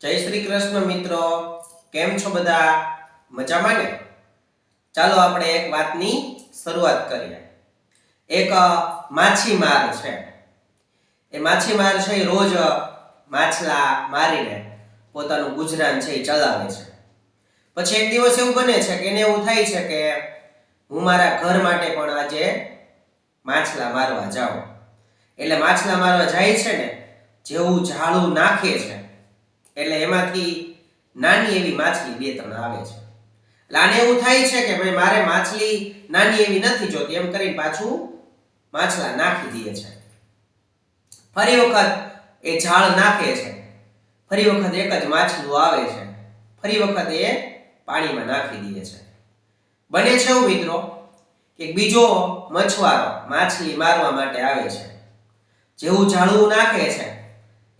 જય શ્રી કૃષ્ણ મિત્રો, કેમ છો બધા? મજામાં ને? ચાલો આપણે એક વાતની શરૂઆત કરીએ. એક માછીમાર છે. એ માછીમાર છે એ રોજ માછલા મારીને પોતાનું ગુજરાન છે એ ચલાવે છે. પછી એક દિવસ એવું બને છે કે એને એવું થાય છે કે હું મારા ઘર માટે પણ આજે માછલા મારવા જાઉં. એટલે માછલા મારવા જાય છે ને, જેવું જાળું નાખે છે એટલે એમાંથી નાની એવી માછલી બે ત્રણ આવે છે. એટલે આને એવું થાય છે કે ભાઈ મારે માછલી નાની એવી નથી જોતી, એમ કરીને પાછું માછલા નાખી દે છે. ફરી વખત એ જાળ નાખે છે, ફરી વખત એક જ માછલું આવે છે, ફરી વખત એ પાણીમાં નાખી દે છે. બને છે એવું મિત્રો કે બીજો મછવારો માછલી મારવા માટે આવે છે. જેવું જાળું નાખે છે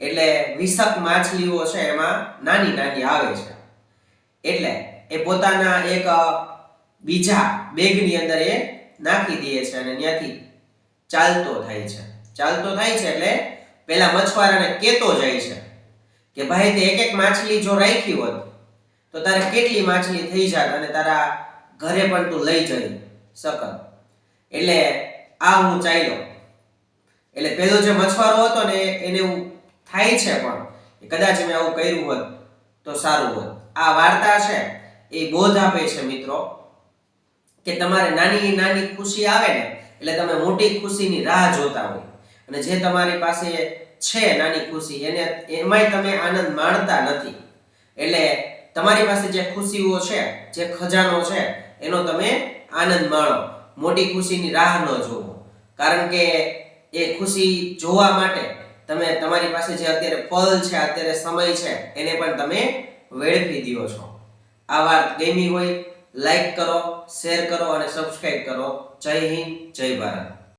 એટલે વિષક માછલીઓ છે એમાં નાની નાની આવે છે. એટલે એ પોતાના એક બીજા બેગની અંદર એ નાખી દે છે અને ત્યાંથી ચાલતો થાય છે. ચાલતો થાય છે એટલે પેલા મછવારાને કહેતો જાય છે કે ભાઈ તે એક એક માછલી જો રાખી હોત તો તારે કેટલી માછલી થઈ જાત અને તારા ઘરે પણ તું લઈ જઈ શકત. એટલે આ હું ચાલ્યો. એટલે પેલો જે મછવારો હતો ને એને એવું થાય છે પણ કદાચ મેં આવું કર્યું હોત તો સારું હોત. આ વાર્તા છે એ બોધ આપે છે મિત્રો કે તમારે નાની નાની ખુશી આવે ને એટલે તમે મોટી ખુશીની રાહ જોતા હોય, અને જે તમારી પાસે છે નાની ખુશી એને એમાંય તમે આનંદ માણતા નથી. એટલે તમારી પાસે જે ખુશીઓ છે, જે ખજાનો છે એનો તમે આનંદ માણો, મોટી ખુશીની રાહ ન જોવો. કારણ કે એ ખુશી જોવા માટે તમે તમારી પાસે જે અત્યારે પલ છે, અત્યારે સમય છે એને પણ તમે વેડફી દો છો. આ વાત ગમી હોય લાઈક કરો, શેર કરો અને સબસ્ક્રાઇબ કરો. જય હિન્દ, જય ભારત.